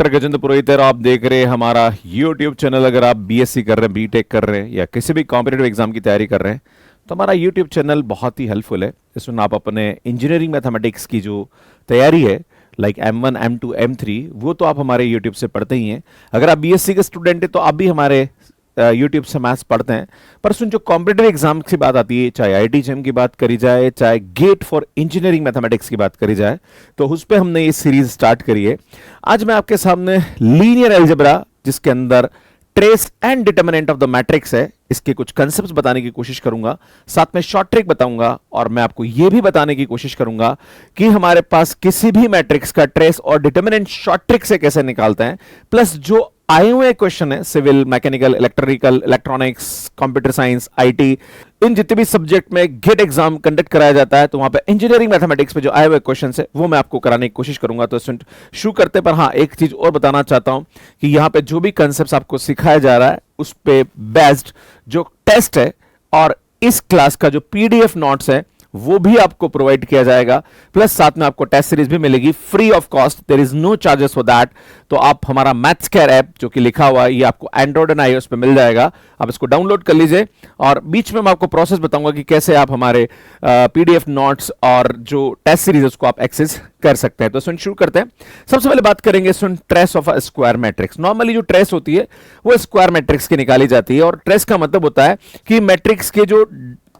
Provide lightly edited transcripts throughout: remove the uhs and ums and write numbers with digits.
Doctor Gajendra पुरोहित और आप देख रहे हैं हमारा यूट्यूब चैनल। अगर आप बीएससी कर रहे हैं, बीटेक कर रहे हैं या किसी भी कॉम्पिटिटिव एग्जाम की तैयारी कर रहे हैं तो हमारा यूट्यूब चैनल बहुत ही हेल्पफुल है। इसमें आप अपने इंजीनियरिंग मैथमेटिक्स की जो तैयारी है लाइक M1, M2, M3 वो तो आप हमारे यूट्यूब से पढ़ते ही हैं। अगर आप बीएससी के स्टूडेंट हैं तो आप भी हमारे यूट्यूब से मैथ्स पढ़ते हैं। पर सुन, जो कॉम्पिटिटिव एग्जाम की बात आती है, चाहे आईआईटी जेईई की बात करी जाए, चाहे गेट फॉर इंजीनियरिंग मैथमेटिक्स की बात करी जाए, तो उस पर हमने ये सीरीज स्टार्ट करी है। आज मैं आपके सामने लीनियर अलजेब्रा, जिसके अंदर trace and determinant of the matrix है, इसके कुछ कंसेप्ट्स बताने की कोशिश करूंगा, साथ में शॉर्ट ट्रिक बताऊंगा और मैं आपको यह भी बताने की कोशिश करूंगा कि हमारे पास किसी भी मैट्रिक्स का ट्रेस और डिटरमिनेंट शॉर्ट ट्रिक से कैसे निकालते हैं। प्लस जो आए हुए क्वेश्चन है civil, mechanical, electrical, electronics, computer science, IT, इन जितने भी सब्जेक्ट में गेट एग्जाम कंडक्ट कराया जाता है तो वहां पे इंजीनियरिंग मैथमेटिक्स पे जो आए हुए क्वेश्चन है वो मैं आपको कराने की कोशिश करूंगा। तो शुरू करते पर हाँ, एक चीज और बताना चाहता हूं कि यहां पे जो भी कंसेप्ट आपको सिखाया जा रहा है उस पे बेस्ड जो टेस्ट है और इस क्लास का जो पीडीएफ नोट्स है वो भी आपको प्रोवाइड किया जाएगा। प्लस साथ में आपको टेस्ट सीरीज भी मिलेगी free of cost, there is no charges for that. तो आप हमारा मैथ्स केयर ऐप जो कि लिखा हुआ है ये आपको एंड्रॉइड एंड आईओएस पे मिल जाएगा, आप इसको डाउनलोड कर लीजिए। और बीच में मैं आपको प्रोसेस बताऊंगा कि कैसे आप हमारे पीडीएफ नोट्स और जो टेस्ट सीरीज उसको आप एक्सेस कर सकते हैं। तो शुरू करते हैं। सबसे पहले बात करेंगे trace of a square matrix. Normally जो ट्रेस होती है वो स्क्वायर मैट्रिक्स की निकाली जाती है और ट्रेस का मतलब होता है कि मैट्रिक्स के जो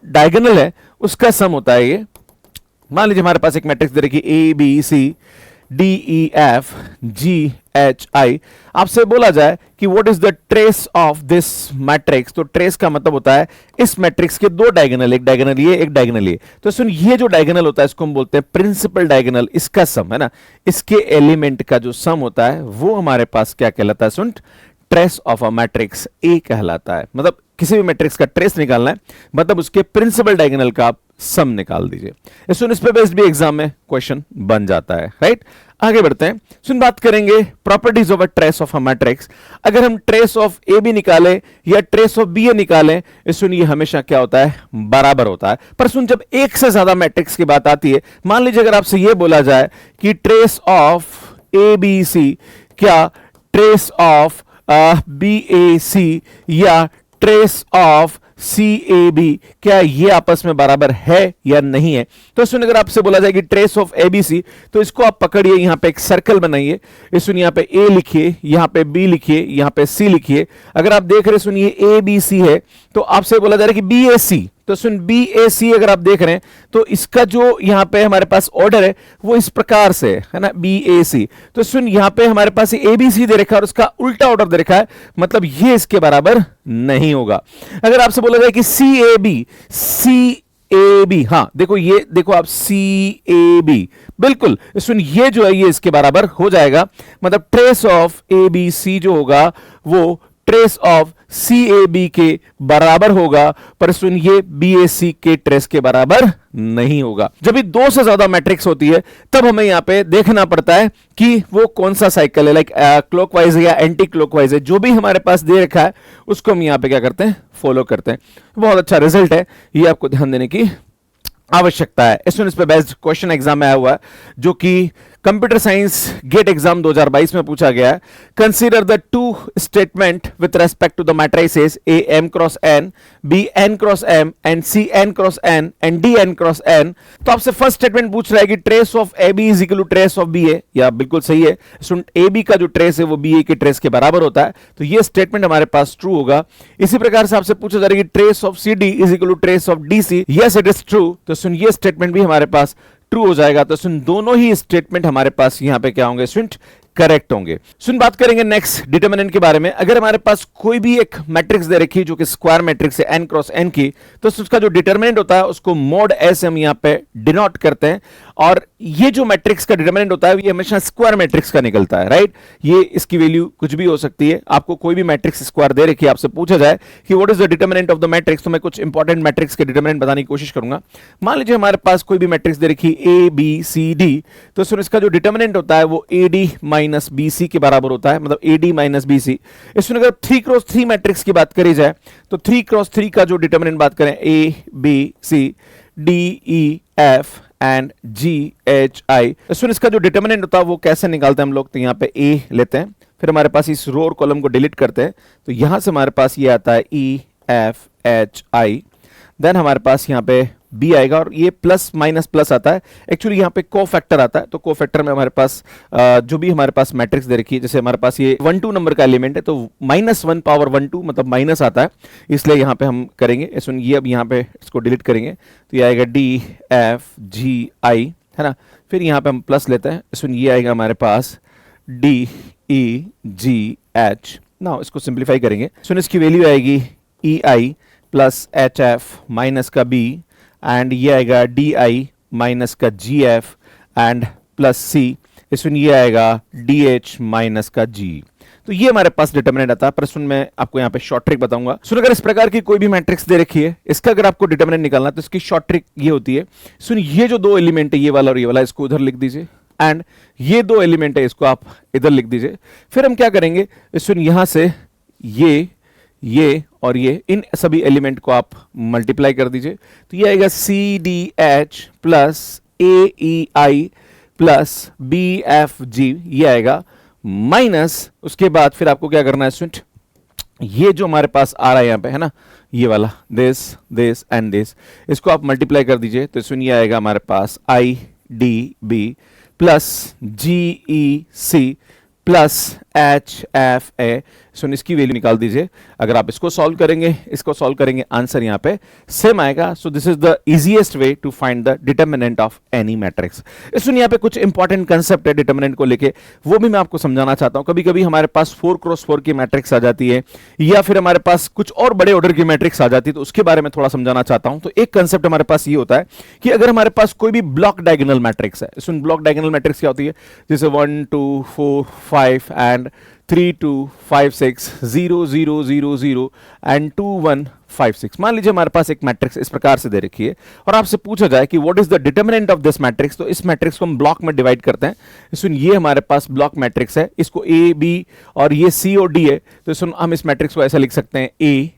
डायगोनल है उसका सम होता है। ये मान लीजिए हमारे पास एक मैट्रिक्स दे रखी A B C D E F G H I, आपसे बोला जाए कि what is the trace of this matrix, तो ट्रेस का मतलब होता है इस मैट्रिक्स के दो डायगोनल, एक डायगोनल ये, एक डायगोनल ये। तो सुन, ये जो डायगोनल होता है इसको हम बोलते हैं प्रिंसिपल डायगोनल, इसका सम है ना, इसके एलिमेंट का जो सम होता है वो हमारे पास क्या कहलाता है? सुन, trace of a matrix A कहलाता है। मतलब किसी भी मैट्रिक्स का ट्रेस निकालना है मतलब उसके प्रिंसिपल डायगोनल का आप सम निकाल दीजिए। इस पे बेस्ड भी एग्जाम में क्वेश्चन बन जाता है, राइट। आगे बढ़ते हैं। सुन, बात करेंगे properties of a trace of a matrix. अगर हम ट्रेस ऑफ ए बी निकालें या ट्रेस ऑफ बी ए निकालें, सुन ये हमेशा क्या होता है? बराबर होता है। पर सुन, जब एक से ज्यादा मैट्रिक्स की बात आती है, मान लीजिए अगर आपसे यह बोला जाए कि trace of A B C क्या trace of B A C या trace of C A B क्या ये आपस में बराबर है या नहीं है? तो सुन, अगर आपसे बोला जाए कि trace of A B C, तो इसको आप पकड़िए, यहां पे एक सर्कल बनाइए, सुन यहां पे ए लिखिए, यहां पे बी लिखिए, यहां पे सी लिखिए। अगर आप देख रहे सुनिए ए बी सी है तो आपसे बोला जा रहा है कि बी ए सी, तो सुन बी ए सी अगर आप देख रहे हैं तो इसका जो यहां पे हमारे पास ऑर्डर है वो इस प्रकार से है ना, बी ए सी। तो सुन, यहां पे हमारे पास ए बी सी दे रखा है और उसका उल्टा ऑर्डर दे रखा है, मतलब ये इसके बराबर नहीं होगा। अगर आपसे बोला जाए कि सी ए बी, हाँ देखो, ये देखो आप सी ए बी, बिल्कुल सुन ये जो है ये इसके बराबर हो जाएगा। मतलब trace of A B C जो होगा वो trace of C A B के बराबर होगा, पर सुन ये बी ए सी के ट्रेस के बराबर नहीं होगा। जब भी दो से ज्यादा मैट्रिक्स होती है तब हमें यहां पे देखना पड़ता है कि वो कौन सा साइकिल है, लाइक क्लॉकवाइज है या एंटी क्लॉकवाइज है। जो भी हमारे पास दे रखा है उसको हम यहां पे क्या करते हैं? फॉलो करते हैं। बहुत अच्छा रिजल्ट है, ये आपको ध्यान देने की आवश्यकता है। इस पे बेस्ड क्वेश्चन एग्जाम में आया हुआ है जो कि कंप्यूटर साइंस गेट एग्जाम 2022 में पूछा गया है। Consider the two statement with respect to the matrices A M cross N, B N cross M and C N cross N and D N cross N. तो आपसे first statement पूछ रहा है कि trace of A B is equal to trace of B A, या बिल्कुल सही है। सुन, ए बी का जो ट्रेस है वो बी ए के ट्रेस के बराबर होता है, तो ये स्टेटमेंट हमारे पास ट्रू होगा। इसी प्रकार से आपसे पूछा जा रहा है कि trace of C D is equal to trace of D C, yes it is true. तो सुन, ये स्टेटमेंट भी हमारे पास ट्रू हो जाएगा। तो सुन, दोनों ही स्टेटमेंट हमारे पास यहां पे क्या होंगे? सुन, करेक्ट होंगे। सुन, बात करेंगे नेक्स्ट डिटरमिनेंट के बारे में। अगर हमारे पास कोई भी एक मैट्रिक्स दे रखी जो कि स्क्वायर मैट्रिक्स है n क्रॉस n की, तो उसका जो डिटरमिनेंट होता है उसको मोड s हम यहां पे डिनोट करते हैं। और ये जो मैट्रिक्स का डिटरमिनेंट होता है ये हमेशा स्क्वायर मैट्रिक्स का निकलता है, राइट। ये इसकी वैल्यू कुछ भी हो सकती है। आपको कोई भी मैट्रिक्स स्क्वायर दे रखी है, आपसे पूछा जाए कि what is the determinant of the matrix, तो मैं कुछ इंपॉर्टेंट मैट्रिक्स के डिटरमिनेंट बताने की कोशिश करूंगा। मान लीजिए हमारे पास कोई भी मैट्रिक्स दे रखी ए बी सी डी, तो सुन इसका जो डिटरमिनेंट होता है वो A D minus B C के बराबर होता है, मतलब A D minus B C. इसमें अगर 3 क्रॉस 3 मैट्रिक्स की बात करी जाए तो 3 क्रॉस 3 का जो डिटरमिनेंट बात करें A B C D E F and GHI। सुन, इसका जो डिटर्मिनेंट होता है वो कैसे निकालते हैं हम लोग, तो यहाँ पे A लेते हैं, फिर हमारे पास इस रो और कॉलम को डिलीट करते हैं, तो यहां से हमारे पास ये आता है EFHI। देन हमारे पास यहाँ पे B आएगा और ये प्लस माइनस प्लस आता है, एक्चुअली यहाँ पे को फैक्टर आता है, तो को फैक्टर में हमारे पास जो भी हमारे पास मैट्रिक्स दे रखी है, जैसे हमारे पास ये 1 2 नंबर का एलिमेंट है तो -1 पावर 1 2 मतलब माइनस आता है, इसलिए यहाँ पे हम करेंगे सुन, ये अब यहाँ पे इसको डिलीट करेंगे तो ये आएगा DFGI, है ना। फिर यहाँ पे हम प्लस लेते हैं, सुन ये आएगा हमारे पास DEGH। ना इसको सिंप्लीफाई करेंगे, सुन इसकी वैल्यू आएगी EI प्लस HF माइनस का B एंड ये आएगा DI माइनस का GF एंड प्लस C, इसमें ये आएगा DH माइनस का G। तो ये हमारे पास डिटर्मिनेंट आता है। पर सुन, मैं आपको यहाँ पे शॉर्ट ट्रिक बताऊंगा। सुन, अगर इस प्रकार की कोई भी मैट्रिक्स दे रखी है, इसका अगर आपको डिटर्मिनेंट निकालना है तो इसकी शॉर्ट ट्रिक ये होती है, सुन ये जो दो एलिमेंट है ये वाला और ये वाला, इसको उधर लिख दीजिए एंड ये दो एलिमेंट है इसको आप इधर लिख दीजिए। फिर हम क्या करेंगे, सुन यहां से ये और ये इन सभी एलिमेंट को आप मल्टीप्लाई कर दीजिए, तो ये आएगा CDH plus AEI plus BFG, ये आएगा माइनस, उसके बाद फिर आपको क्या करना है सुन, ये जो हमारे पास आ रहा है यहाँ पे, है ना, ये वाला दिस एंड दिस, इसको आप मल्टीप्लाई कर दीजिए, तो सुन ये आएगा हमारे पास IDB plus GEC plus HFA। सुन इसकी वैल्यू निकाल दीजिए, अगर आप इसको सॉल्व करेंगे, इसको सॉल्व करेंगे, आंसर यहाँ पे सेम आएगा। So this is the easiest way to find the determinant of any matrix. सुन यहाँ पे कुछ इंपॉर्टेंट कंसेप्ट है डिटर्मिनेंट को लेके, वो भी मैं आपको समझाना चाहता हूँ। कभी कभी हमारे पास 4x4 की मैट्रिक्स आ जाती है या फिर हमारे पास कुछ और बड़े ऑर्डर की मैट्रिक्स आ जाती है, तो उसके बारे में थोड़ा समझाना चाहता हूँ। तो एक कंसेप्ट हमारे पास ये होता है कि अगर हमारे पास कोई भी ब्लॉक डायगोनल मैट्रिक्स है, सुन ब्लॉक डायगोनल मैट्रिक्स क्या होती है, जैसे 1 2 4 5 एंड 3 2 5 6 0 0 0 0 एंड 2 1 5 6। मान लीजिए हमारे पास एक मैट्रिक्स इस प्रकार से दे रखी है और आपसे पूछा जाए कि what is the determinant of this matrix, तो इस मैट्रिक्स को हम ब्लॉक में डिवाइड करते हैं। सुन ये हमारे पास ब्लॉक मैट्रिक्स है, इसको A B और ये C और D है, तो सुन हम इस मैट्रिक्स को ऐसा लिख सकते हैं A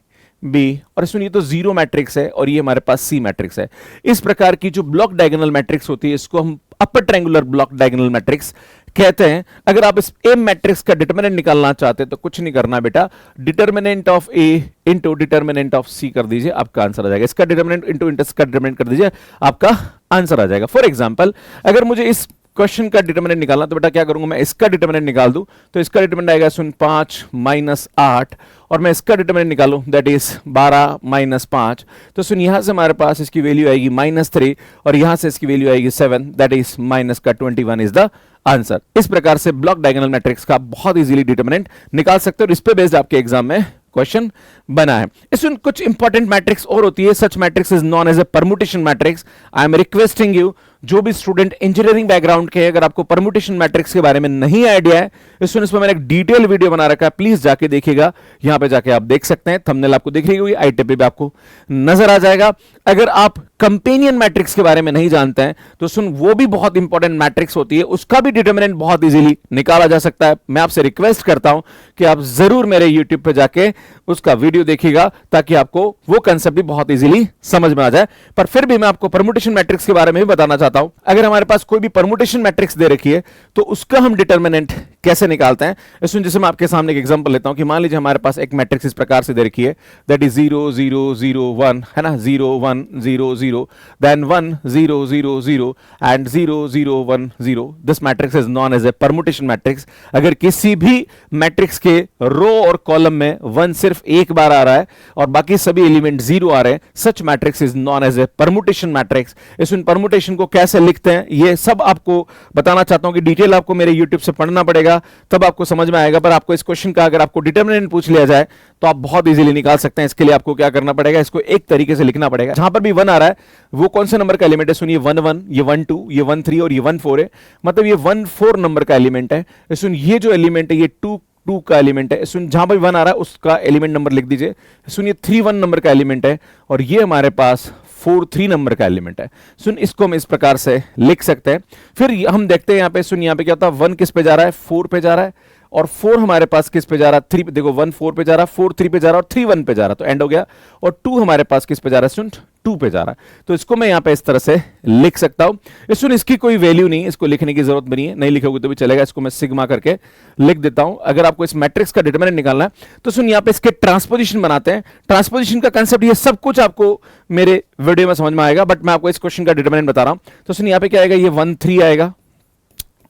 B, और सुन ये तो जीरो मैट्रिक्स है और ये हमारे पास C मैट्रिक्स है। इस प्रकार की जो ब्लॉक डायगोनल मैट्रिक्स होती है इसको हम upper triangular block diagonal matrix कहते हैं। अगर आप इस A मैट्रिक्स का डिटर्मिनेंट निकालना चाहते हैं तो कुछ नहीं करना बेटा, determinant of A into determinant of C कर दीजिए, आपका आंसर आ जाएगा। इसका डिटर्मिनेंट इंटू इसका डिटर्मिनेंट कर दीजिए, आपका आंसर आ जाएगा। फॉर एग्जाम्पल अगर मुझे इस क्वेश्चन का डिटर्मिनेंट निकालना तो बेटा क्या करूंगा, मैं इसका डिटर्मिनेंट निकाल दूं, तो इसका डिटर्मिनेंट आएगा सुन 5 माइनस 8, और मैं इसका डिटर्मिनेंट निकालूं दैट इज 12 माइनस 5, तो सुन यहां से हमारे पास इसकी वैल्यू आएगी -3 और यहां से इसकी वैल्यू आएगी 7, दैट इज माइनस का 21 इज द आंसर। इस प्रकार से ब्लॉक डायगोनल मैट्रिक्स का बहुत इजीली डिटर्मिनेंट निकाल सकते हो और इस पे बेस्ड आपके एग्जाम में क्वेश्चन बना है। इसमें कुछ इंपॉर्टेंट मैट्रिक्स और होती है, such matrix is known as a permutation matrix. I am requesting you, जो भी स्टूडेंट इंजीनियरिंग बैकग्राउंड के हैं, अगर आपको परमुटेशन मैट्रिक्स के बारे में नहीं आइडिया है, इसमें मैंने एक डिटेल वीडियो बना रखा है, प्लीज जाके देखिएगा। यहां पे जाके आप देख सकते हैं, थंबनेल आपको दिख रही होगी, ITP पे आपको नजर आ जाएगा। अगर आप कंपेनियन मैट्रिक्स के बारे में नहीं जानते हैं तो सुन वो भी बहुत इंपॉर्टेंट मैट्रिक्स होती है, उसका भी डिटर्मिनेंट बहुत इजीली निकाला जा सकता है। मैं आपसे रिक्वेस्ट करता हूं कि आप जरूर मेरे यूट्यूब पे जाके उसका वीडियो देखिएगा ताकि आपको वो कंसेप्ट भी बहुत इजीली समझ में आ जाए। पर फिर भी मैं आपको परमुटेशन मैट्रिक्स के बारे में भी बताना चाहता हूं। अगर हमारे पास कोई भी परमुटेशन मैट्रिक्स दे रखी है तो उसका हम डिटर्मिनेंट कैसे निकालते हैं, इसमें जैसे मैं आपके सामने एक एग्जांपल लेता हूं कि मान लीजिए हमारे पास एक मैट्रिक्स इस प्रकार से दे रखी है, दैट इज 0 0 0 1, है ना, 0 1 0 0, then 1 0 0 0 and 0 0 1 0। This matrix is known as a permutation matrix. अगर किसी भी मैट्रिक्स के रो और कॉलम में 1 सिर्फ एक बार आ रहा है और बाकी सभी एलिमेंट 0 आ रहे हैं, such matrix is known as a permutation matrix. इसमें परमुटेशन को कैसे लिखते हैं ये सब आपको बताना चाहता हूं कि डिटेल आपको मेरे यूट्यूब से पढ़ना पड़ेगा, तब आपको समझ में आएगा। पर आपको इस क्वेश्चन का अगर आपको डिटर्मिनेंट पूछ लिया जाए तो आप बहुत इजीली निकाल सकते हैं। इसके लिए आपको क्या करना पड़ेगा, इसको एक तरीके से लिखना पड़ेगा। जहां पर भी 1 आ रहा है वो कौन से नंबर का एलिमेंट है, सुनिए 1 1, ये 1 2, ये 1 3 और ये 1 4 है, मतलब ये 1 4 नंबर का एलिमेंट है। सुन ये जो एलिमेंट है ये 2 2 का एलिमेंट है। सुन जहां पर 1 आ रहा है उसका एलिमेंट नंबर लिख दीजिए। सुनिए 3 1 नंबर का एलिमेंट है और ये हमारे पास 4 3 नंबर का एलिमेंट है। सुन इसको हम इस प्रकार से लिख सकते हैं। फिर हम देखते हैं यहाँ पे, सुन यहाँ पे क्या होता है, 1 किस पे जा रहा है, 4 पे जा रहा है, और 4 हमारे पास किस पे जा रहा है, 3 पे। देखो 1 4 पे जा रहा है, 4 3 पे जा रहा है और 3 1 पे जा रहा है, तो एंड हो गया। और 2 हमारे पास किस पे जा रहा है, सुन 2 पे जा रहा है। तो इसको मैं यहाँ पे इस तरह से लिख सकता हूं। इसकी कोई वैल्यू नहीं, इसको लिखने की जरूरत नहीं है, नहीं लिखोगे तो भी चलेगा। इसको मैं सिग्मा करके लिख देता हूं। अगर आपको इस मैट्रिक्स का डिटरमिनेंट निकालना है तो यहाँ पे इसके ट्रांसपोजिशन बनाते हैं। ट्रांसपोजिशन का कंसेप्ट, ये सब कुछ आपको मेरे वीडियो में समझ में आएगा, बट मैं आपको इस क्वेश्चन का डिटरमिनेंट बता रहा हूं। तो यहाँ पे क्या आएगा, ये 1 3 आएगा,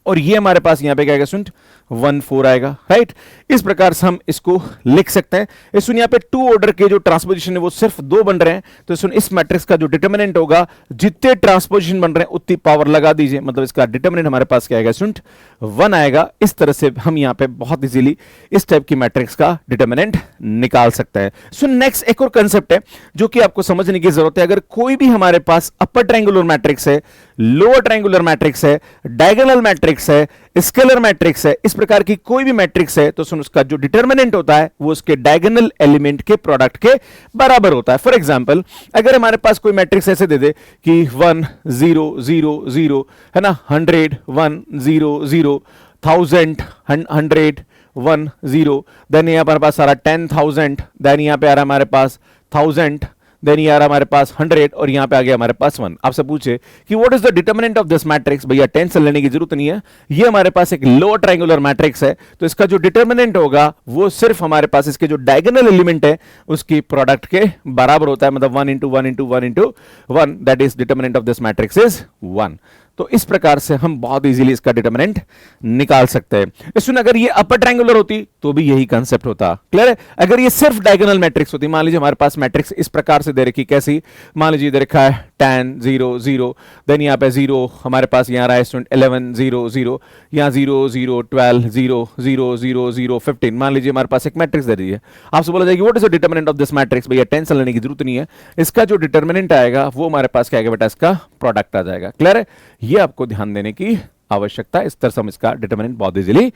और ये हमारे पास यहां पे क्या आएगा, सुन 1 4 आएगा, राइट। इस प्रकार से हम इसको लिख सकते हैं। सुन यहाँ पे 2 ऑर्डर के जो ट्रांसपोजिशन है वो सिर्फ 2 बन रहे हैं। तो सुन इस मैट्रिक्स का जो डिटरमिनेंट होगा, जितने ट्रांसपोजिशन बन रहे हैं उतनी पावर लगा दीजिए, मतलब इसका डिटरमिनेंट हमारे पास क्या आएगा, सुन 1 आएगा। इस तरह से हम यहाँ पे बहुत इजीली इस टाइप की मैट्रिक्स का डिटरमिनेंट निकाल सकते हैं। सुन नेक्स्ट एक और कंसेप्ट है जो कि आपको समझने की जरूरत है। अगर कोई भी हमारे पास अपर ट्रायंगुलर मैट्रिक्स है, लोअर ट्रायंगुलर मैट्रिक्स है, डायगोनल मैट्रिक्स है, स्केलर मैट्रिक्स है, इस प्रकार की कोई भी मैट्रिक्स है, तो सुन उसका जो डिटरमिनेंट होता है वो उसके डायगोनल एलिमेंट के प्रोडक्ट के बराबर होता है। फॉर एग्जांपल, अगर हमारे पास कोई मैट्रिक्स ऐसे दे दे कि 1 0 0 0 है ना, 100 1 0 0, 1000 100 1 0, देन यहाँ पर हमारे पास सारा 10,000, देन यहाँ पे आ रहा है हमारे पास 1000, देन ये आ रहा हमारे पास 100, और यहां पे आ गया हमारे पास 1। आपसे पूछे कि what is the determinant of this matrix, भैया टेंशन लेने की जरूरत नहीं है, ये हमारे पास एक लोअर ट्रायंगुलर मैट्रिक्स है। तो इसका जो डिटरमिनेंट होगा वो सिर्फ हमारे पास इसके जो डायगोनल एलिमेंट है उसकी प्रोडक्ट के बराबर होता है, मतलब 1 into 1 into 1 into 1, that is determinant of this matrix is 1। तो इस प्रकार से हम बहुत इजीली इसका डिटरमिनेंट निकाल सकते हैं। सुन, अगर ये अपर ट्रायंगुलर होती तो भी यही कांसेप्ट होता, क्लियर है। अगर ये सिर्फ डायगोनल मैट्रिक्स होती, मान लीजिए हमारे पास मैट्रिक्स इस प्रकार से दे रखी, कैसी, मान लीजिए दे रखा है 10 0 0, देन यहाँ पे 0 हमारे पास यहाँ रहा है स्टूडेंट 11 0 0, यहाँ 0 0 12 0 0 0 0 15, मान लीजिए हमारे पास एक मैट्रिक्स दे रही है। आपसे बोला जाएगी what is the determinant of this matrix, भैया टेंशन लेने की जरूरत नहीं है, इसका जो डिटरमिनेंट आएगा वो हमारे पास क्या आएगा बेटा, इसका प्रोडक्ट आ जाएगा, क्लियर है। ये आपको ध्यान देने की आवश्यकता है। इस तरह से हम इसका डिटरमिनेंट बहुत इजीली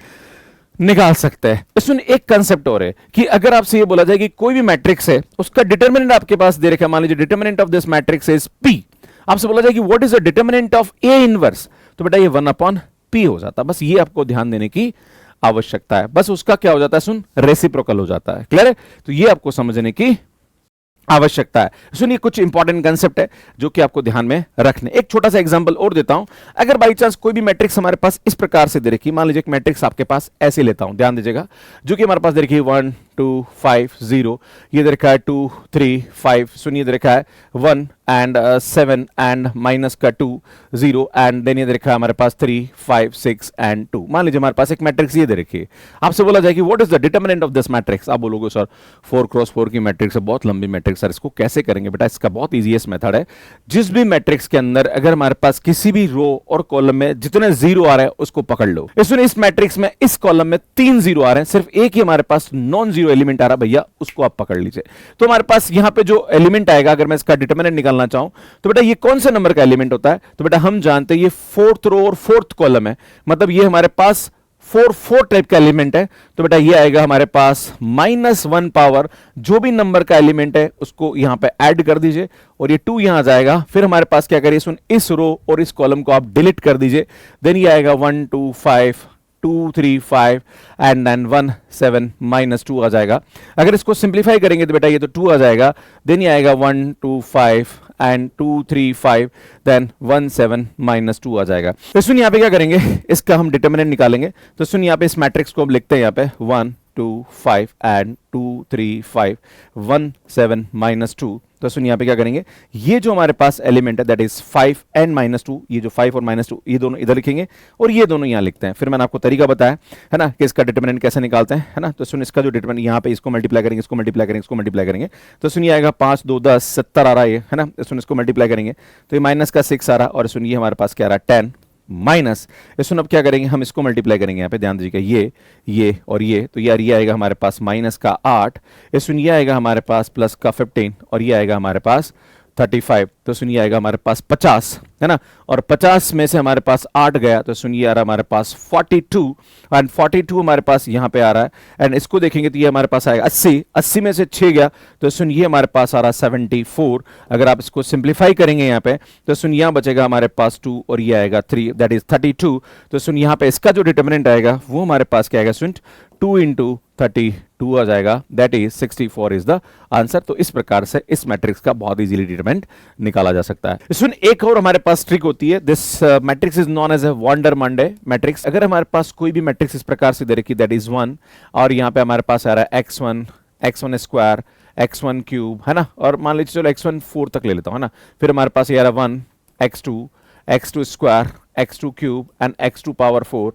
निकाल सकते हैं। इसमें एक कंसेप्ट और है कि अगर आपसे ये बोला जाए कि कोई भी मैट्रिक्स है उसका डिटरमिनेंट आपके पास दे रखा है, मान लीजिए determinant of this matrix is P, आपसे बोला जाए कि what is the determinant of A inverse, तो बेटा ये 1/P हो जाता है। बस ये आपको ध्यान देने की आवश्यकता है, बस उसका क्या हो जाता है, सुन रेसिप्रोकल हो जाता है, क्लियर है। तो ये आपको समझने की आवश्यकता है। सुनिए, कुछ इंपॉर्टेंट कंसेप्ट है जो कि आपको ध्यान में रखने। एक छोटा सा एग्जांपल और देता हूं। अगर बाई चांस कोई भी मैट्रिक्स हमारे पास इस प्रकार से दे रखी, मान लीजिए एक मैट्रिक्स आपके पास ऐसे लेता हूं, ध्यान दीजिएगा, जो कि हमारे पास दे रखी है 1 2 5 0, ये दे रखा है 2 3 5, सुनिए दे रखा है 1 एंड 7 एंड माइनस का 2 0, एंड देन ये दे रखा है हमारे पास 3 5 6 एंड 2। मान लीजिए हमारे पास एक मैट्रिक्स ये दे रखी है। आपसे बोला जाए कि what is the determinant of this matrix, आप बोलोगे सर 4x4 की मैट्रिक्स है, बहुत लंबी मैट्रिक्स, सर इसको कैसे करेंगे बेटा। इसका बहुत इजीएस्ट मेथड है, जिस भी मैट्रिक्स के अंदर अगर हमारे पास किसी भी रो और कॉलम में जितने जीरो आ रहे हैं उसको पकड़ लो। इस मैट्रिक्स में इस कॉलम में 3 जीरो आ रहे हैं, सिर्फ एक ही हमारे पास नॉन जीरो एलिमेंट आ रहा, भैया उसको आप पकड़ लीजिए। तो हमारे पास यहां पे जो एलिमेंट आएगा, अगर मैं इसका डिटरमिनेंट निकालना चाहूं तो बेटा ये कौन से नंबर का एलिमेंट होता है, तो बेटा हम जानते हैं ये 4th रो और 4th कॉलम है, मतलब ये हमारे पास 4 टाइप का एलिमेंट है। तो बेटा ये आएगा हमारे पास -1 पावर, जो भी नंबर का एलिमेंट है उसको यहां पे ऐड कर दीजिए, और ये 2 यहां आ जाएगा। फिर हमारे पास क्या करिए, सुन इस रो और इस कॉलम को आप डिलीट कर दीजिए, देन ये आएगा 1 2 5 2 3 5 एंड देन 1 7 -2 आ जाएगा। अगर इसको सिंप्लीफाई करेंगे तो बेटा ये तो 2 आ जाएगा, देन ये आएगा 1 2 5 एंड 2 3 5, देन 1 7 -2 आ जाएगा। तो सुन यहाँ पे क्या करेंगे, इसका हम डिटरमिनेंट निकालेंगे। तो सुन यहाँ पे इस मैट्रिक्स को हम लिखते हैं यहाँ पे 1 2 5 एंड 2 3 5 1 7 -2। तो सुन यहाँ पे क्या करेंगे, ये जो हमारे पास एलिमेंट है दैट इज 5 एंड -2, ये जो 5 और -2 ये दोनों इधर लिखेंगे और ये दोनों यहाँ लिखते हैं। फिर मैंने आपको तरीका बताया है ना कि इसका डिटरमिनेंट कैसे निकालते हैं, है ना। तो सुन इसका जो डिटरमिनेंट यहाँ पे इसको मल्टीप्लाई करेंगे, इसको मल्टीप्लाई करेंगे, इसको मल्टीप्लाई करेंगे, तो सुनिए आएगा 5 2 10 70 आ रहा है, है ना। सुन इसको मल्टीप्लाई करेंगे तो ये माइनस का 6 आ रहा, और सुनिए हमारे पास क्या आ रहा है 10 माइनस। सुन अब क्या करेंगे, हम इसको मल्टीप्लाई करेंगे, यहाँ पे ध्यान दीजिएगा, ये और ये, तो यार ये आएगा हमारे पास माइनस का 8, सुन ये आएगा हमारे पास प्लस का 15, और ये आएगा हमारे पास 35। तो सुनिए आएगा हमारे पास 50, है ना, और 50 में से हमारे पास 8 गया, तो सुनिए आ रहा हमारे पास 42, एंड 42 हमारे पास यहाँ पे आ रहा है, एंड इसको देखेंगे तो ये हमारे पास आएगा 80, 80 में से 6 गया, तो सुनिए हमारे पास आ रहा 74। अगर आप इसको सिंप्लीफाई करेंगे यहाँ पे तो सुन यहाँ बचेगा हमारे पास 2, और ये आएगा 3, दैट इज 32। तो सुन यहाँ पे इसका जो डिटरमिनेंट आएगा वो हमारे पास क्या आएगा, सुन 2 × 32 आ जाएगा, that is 64 is the answer. तो इस प्रकार से इस मैट्रिक्स का बहुत इजीली डिटरमिनेंट निकाला जा सकता है। इसमें एक और हमारे पास ट्रिक होती है, this matrix is known as a Vandermonde matrix. अगर हमारे पास कोई भी मैट्रिक्स इस प्रकार से दे रखी दैट इज 1 और यहाँ पे हमारे पास आ रहा है x1 स्क्वायर x1 क्यूब, है ना, और मान लीजिए चलो x1 4 तक ले लेता हूँ, है ना, फिर हमारे पास ये आ रहा 1 x2 square x2 cube and x2 power 4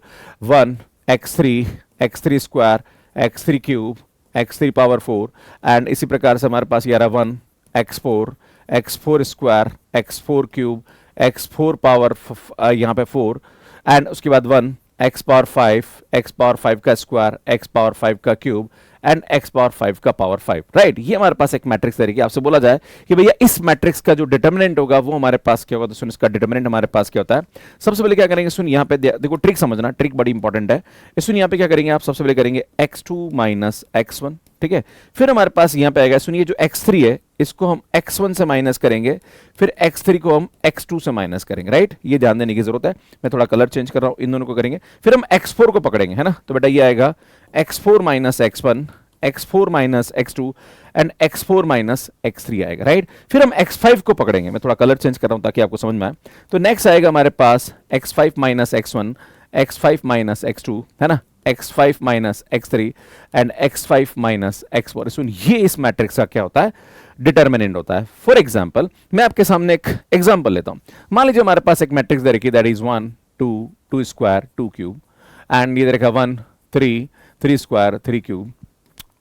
1 x3 square x3 cube x3 power 4 and इसी प्रकार से हमारे पास ये आ रहा 1 x4 square x4 cube x4 power यहाँ पे 4 एंड उसके बाद 1 x पावर 5 का स्क्वायर x पावर 5 का क्यूब एंड x पावर 5 का पावर 5, राइट। ये हमारे पास एक मैट्रिक्स तरीके आपसे बोला जाए कि भैया इस मैट्रिक्स का जो डिटरमिनेंट होगा वो हमारे पास क्या होगा, तो सुन इसका डिटरमिनेंट हमारे पास क्या होता है। सबसे पहले क्या करेंगे, सुन यहाँ पे देखो ट्रिक समझना, ट्रिक बड़ी इंपॉर्टेंट है। सुन यहाँ पे क्या करेंगे आप, सबसे पहले करेंगे x2 माइनस x1, ठीक है। फिर हमारे पास यहाँ पे आएगा, सुनिए जो x3 है इसको हम x1 से माइनस करेंगे, फिर x3 को हम x2 से माइनस करेंगे, राइट। ये ध्यान देने की जरूरत है, मैं थोड़ा कलर चेंज कर रहा हूं, इन दोनों को करेंगे, फिर हम x4 को पकड़ेंगे, है ना। तो बेटा ये आएगा x4 minus x1, x4 minus x2 and x4 minus x3 आएगा, राइट। फिर हम x5 को पकड़ेंगे, मैं थोड़ा कलर चेंज कर रहा हूं ताकि आपको समझ में आए। तो नेक्स्ट आएगा हमारे पास x5 minus x1, x5 minus x2, है ना, x5 minus x3 and x5 minus x4। सुन ये इस मैट्रिक्स का क्या होता है, डिटरमिनेंट होता है। फॉर एग्जांपल मैं आपके सामने एक एग्जांपल लेता हूं। मान लीजिए हमारे पास एक मैट्रिक्स दे रखी है that is 1 2 square 2 cube and ये दे रखा 1 3 square 3 cube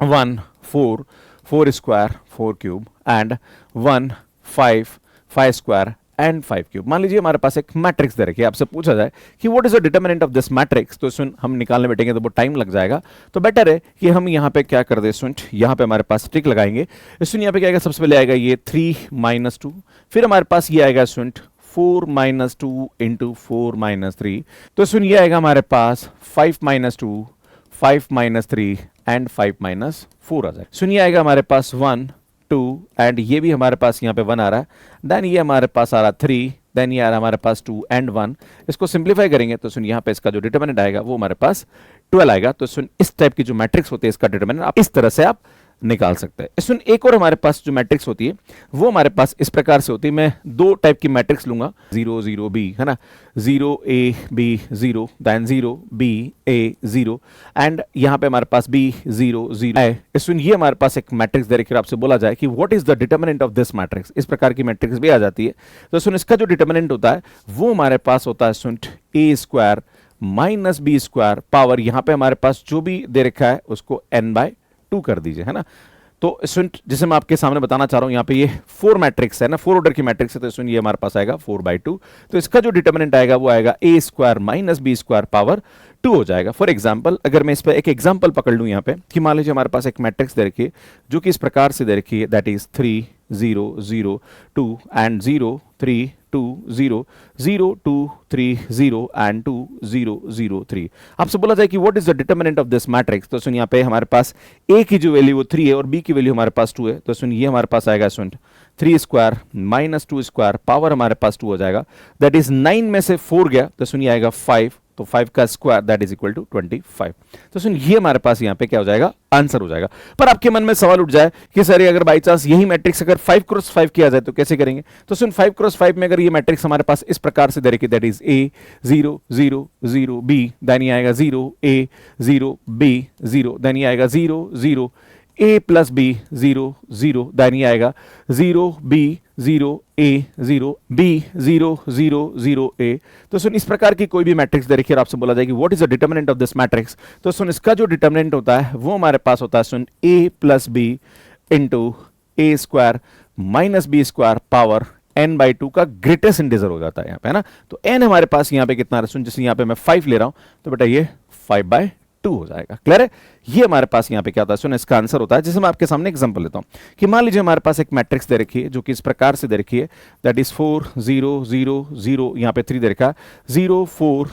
1 4 square 4 cube and 1 5 square and 5 cube. मान लीजिए हमारे पास एक मैट्रिक्स दे रखी है, आपसे पूछा जाए कि what is the determinant of this matrix, तो सुन हम निकालने बैठेंगे तो बहुत टाइम लग जाएगा, तो बेटर है कि हम यहाँ पे क्या कर दे, सुन यहाँ पे हमारे पास ट्रिक लगाएंगे। सुन यहाँ पे क्या आएगा, सबसे पहले आएगा ये 3 माइनस 2, फिर हमारे पास ये आएगा सुन 4 माइनस 2 इंटू 4 माइनस 3, तो सुन ये आएगा हमारे पास 5 माइनस 2 5 माइनस 3 एंड 5 माइनस 4 आ जाए। सुनिए आएगा हमारे पास 1 2 एंड ये भी हमारे पास यहाँ पे 1 आ रहा है, देन ये हमारे पास आ रहा 3, देन ये आ रहा हमारे पास 2 एंड 1। इसको सिंप्लीफाई करेंगे तो सुन यहाँ पे इसका जो डिटरमिनेंट आएगा वो हमारे पास 12 आएगा। तो सुन इस टाइप की जो मैट्रिक्स होती है इसका डिटरमिनेंट आप इस तरह से आप निकाल सकते हैं। सुन एक और हमारे पास जो मैट्रिक्स होती है वो हमारे पास इस प्रकार से होती है, मैं दो टाइप की मैट्रिक्स लूंगा, 0 0 b, है ना, 0 a b 0 then 0 b a 0 and यहाँ पे हमारे पास b 0 0 है। सुन ये हमारे पास एक मैट्रिक्स दे रखी है, आपसे बोला जाए कि what is the determinant of this matrix, इस प्रकार की मैट्रिक्स भी आ जाती है। तो सुन इसका जो डिटरमिनेंट होता है वो हमारे पास होता है सुन a square minus B square power, यहाँ पे हमारे पास जो भी दे रखा है उसको n/2 कर दीजिए, है ना। तो स्टूडेंट जिसे मैं आपके सामने बताना चाह रहा हूं यहाँ पे ये 4 मैट्रिक्स है ना, 4 ऑर्डर की मैट्रिक्स है, तो स्टूडेंट ये हमारे पास आएगा 4/2। तो इसका जो डिटरमिनेंट आएगा वो आएगा a square minus B square power 2 हो जाएगा। फॉर एग्जांपल अगर मैं इस पे एक एग्जांपल पकड़ लूं यहाँ पे कि मान लीजिए हमारे पास एक मैट्रिक्स दे रखी है जो कि इस प्रकार से दे रखी है दैट इज 3 0 0 2 एंड 0 3 2 0 0 2 3 0 एंड 2 0 0 3। आपसे बोला जाए कि what is the determinant of this matrix, तो सुन यहाँ पे हमारे पास a की जो वैल्यू वो 3 है और b की वैल्यू हमारे पास 2 है, तो सुन ये हमारे पास आएगा सुन 3 स्क्वायर माइनस 2 स्क्वायर पावर हमारे पास 2 हो जाएगा, दैट इज 9 में से 4 गया तो सुन ये आएगा 5, तो 5 का square that is equal to 25। तो सुन ये हमारे पास यहाँ पे क्या हो जाएगा, आंसर हो जाएगा। पर आपके मन में सवाल उठ जाए कि सर अगर बाई चांस यही मैट्रिक्स अगर 5 क्रॉस 5 किया जाए तो कैसे करेंगे, तो सुन 5 क्रॉस 5 में अगर ये मैट्रिक्स हमारे पास इस प्रकार से दे रखी that is a 0 0 0 b, then ये आएगा 0 a 0 b 0, देन ये आएगा 0 0 a प्लस b 0 0, देन ये आएगा 0 b 0 a 0 b 0 0 0 a। तो सुन इस प्रकार की कोई भी मैट्रिक्स दे रखी है आपसे बोला जाएगी what is the determinant of this matrix, तो सुन इसका जो डिटरमिनेंट होता है वो हमारे पास होता है सुन a plus b into a square minus b square power n/2 का ग्रेटेस्ट इंटीजर हो जाता है यहाँ पे, है ना। तो n हमारे पास यहाँ पे कितना है, सुन जैसे यहाँ पे मैं 5 ले रहा हूं तो बेटा ये 5/2 हो जाएगा। क्लियर है, ये हमारे पास यहाँ पे क्या होता है, सुन इसका आंसर होता है। जैसे मैं आपके सामने एग्जांपल लेता हूँ कि मान लीजिए हमारे पास एक मैट्रिक्स दे रखी है जो कि इस प्रकार से दे रखी है दैट इज 4 0 0 0, यहाँ पे 3 दे रखा है 0 4